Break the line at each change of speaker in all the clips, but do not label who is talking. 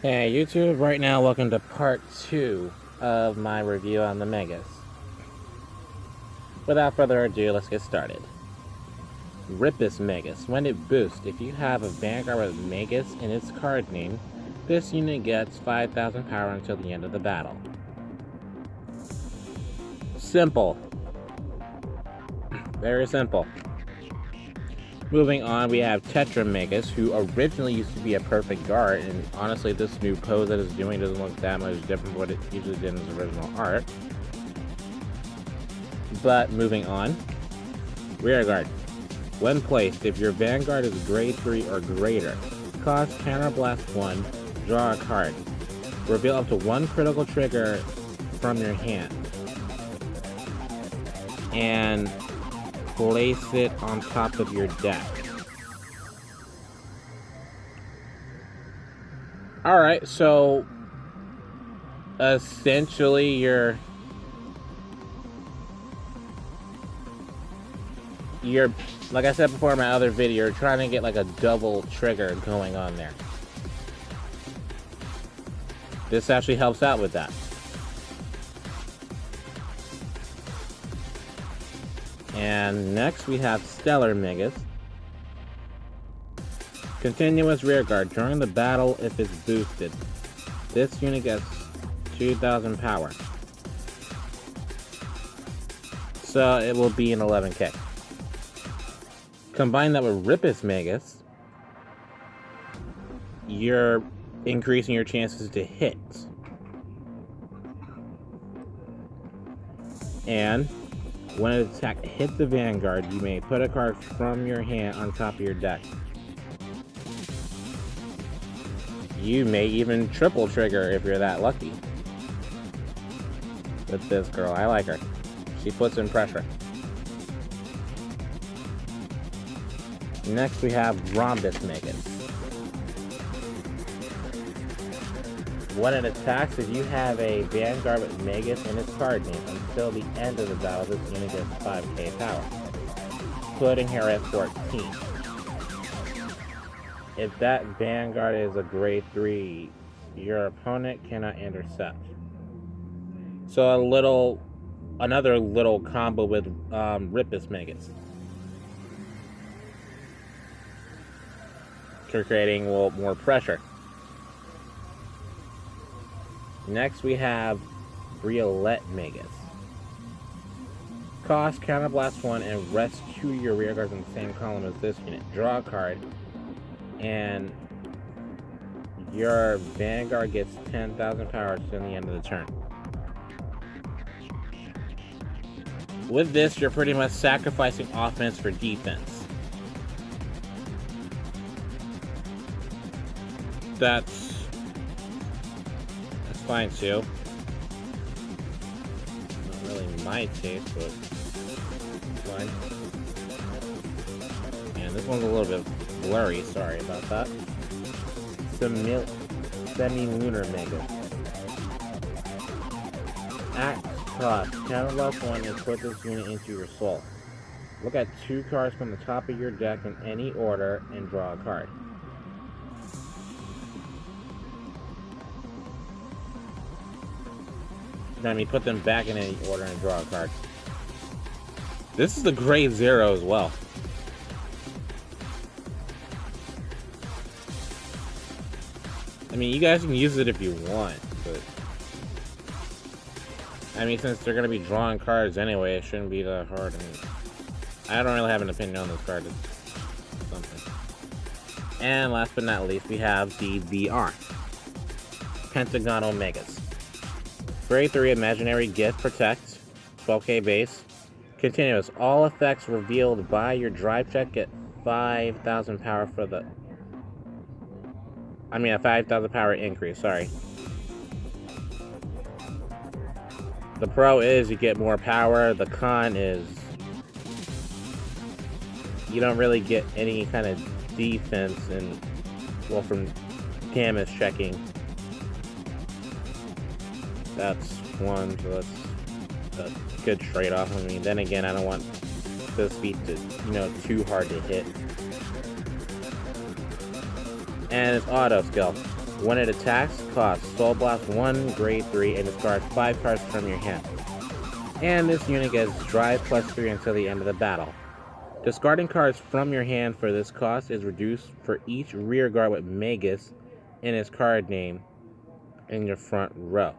Hey YouTube, right now welcome to part 2 of my review on the Magus. Without further ado, let's get started. Rip this Magus. When it boosts, if you have a Vanguard with Magus in its card name, this unit gets 5,000 power until the end of the battle. Simple. Very simple. Moving on, we have Tetra Magus, who originally used to be a perfect guard, and honestly, this new pose that it's doing doesn't look that much different from what it usually did in its original art. But moving on, Rear Guard. When placed, if your Vanguard is grade 3 or greater, cost Counterblast 1, draw a card. Reveal up to 1 critical trigger from your hand. And place it on top of your deck. Alright, so essentially you're like I said before in my other video, you're trying to get like a double trigger going on there. This actually helps out with that. And next we have Stellar Magus. Continuous Rear Guard. During the battle, if it's boosted, this unit gets 2,000 power. So it will be an 11k. Combine that with Ripus Magus, you're increasing your chances to hit. And when an attack hits the Vanguard, you may put a card from your hand on top of your deck. You may even triple trigger if you're that lucky. With this girl, I like her. She puts in pressure. Next we have Rhombus Magus. When it attacks, if you have a Vanguard with Magus in its card name, until the end of the battle, this unit gets 5k power, putting her at 14. If that Vanguard is a grade 3, your opponent cannot intercept. So another little combo with Ripus Magus. For creating more pressure. Next we have Briolette Magus. Cost Counterblast 1 and rest 2 of your rear guards in the same column as this unit. Draw a card, and your Vanguard gets 10,000 power to the end of the turn. With this, you're pretty much sacrificing offense for defense. That's fine too. Not really my taste, but it's fine. And this one's a little bit blurry, sorry about that. Semi-Lunar Magus. Act cost. Counterblast 1 and put this unit into your soul. Look at 2 cards from the top of your deck in any order and draw a card. Then we put them back in any order and draw a card. This is the grade 0 as well. I mean, you guys can use it if you want, but I mean, since they're gonna be drawing cards anyway, it shouldn't be that hard. I mean, I don't really have an opinion on this card. It's something. And last but not least, we have the VR. Pentagonal Magus. Grade 3 Imaginary Gift Protect, 12k base. Continuous. All effects revealed by your drive check get 5,000 power for the... I mean, a 5,000 power increase, sorry. The pro is you get more power. The con is you don't really get any kind of defense and, well, from damage checking. That's one, so that's a good trade-off. I mean, then again, I don't want this beat to, too hard to hit. And its auto skill. When it attacks, costs Soul Blast 1, grade 3, and discard 5 cards from your hand. And this unit gets Drive +3 until the end of the battle. Discarding cards from your hand for this cost is reduced for each rear guard with Magus in his card name in your front row.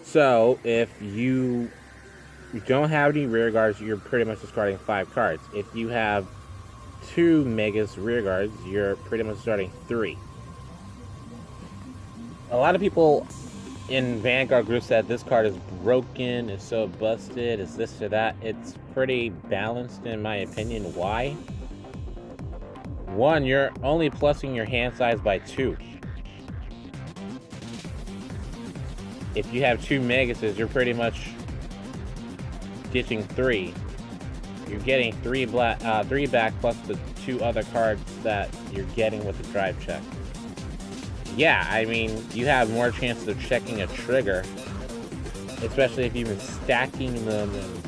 So, if you don't have any rear guards, you're pretty much discarding 5 cards. If you have 2 Magus rear guards, you're pretty much starting 3. A lot of people in Vanguard groups said this card is broken, it's so busted, it's this or that. It's pretty balanced in my opinion. Why? 1, you're only plussing your hand size by 2. If you have 2 Maguses, you're pretty much ditching 3. You're getting 3 back plus the 2 other cards that you're getting with the drive check. Yeah, I mean, you have more chances of checking a trigger, especially if you've been stacking them and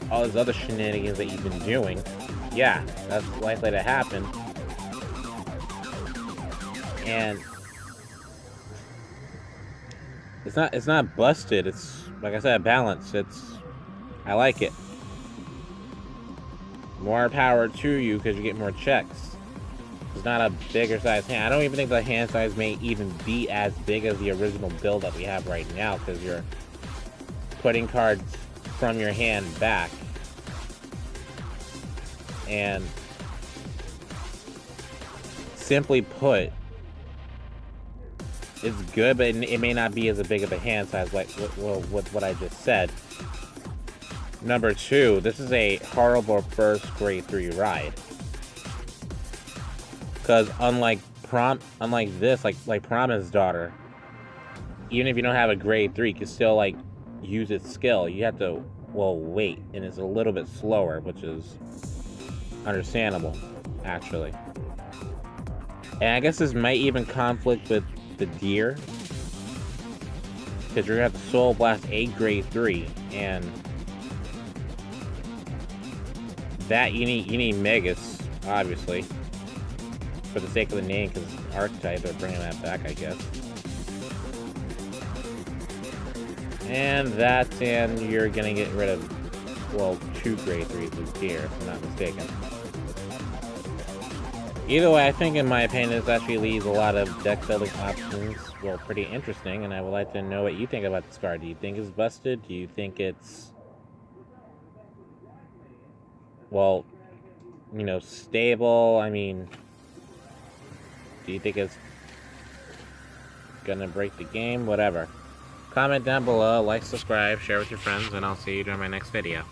all those other shenanigans that you've been doing. Yeah, that's likely to happen. And it's not busted. It's, like I said, balanced. I like it. More power to you because you get more checks. It's not a bigger size hand. I don't even think the hand size may even be as big as the original build that we have right now, because you're putting cards from your hand back. And simply put, it's good, but it may not be as big of a hand size like what I just said. Number 2, this is a horrible first grade 3 ride. Because unlike this, like Promise Daughter, even if you don't have a grade 3, you can still like use its skill. You have to, well, wait, and it's a little bit slower, which is understandable, actually. And I guess this might even conflict with the Deer, because you're gonna have to Soul Blast a grade 3, and that you need Magus, obviously, for the sake of the name, because archetype, they're bringing that back, I guess. And you're gonna get rid of, well, 2 grade 3s with Deer, if I'm not mistaken. Either way, I think, in my opinion, this actually leaves a lot of deck building options, well, pretty interesting, and I would like to know what you think about this card. Do you think it's busted? Do you think it's, well, you know, stable? I mean, do you think it's gonna break the game? Whatever. Comment down below, like, subscribe, share with your friends, and I'll see you during my next video.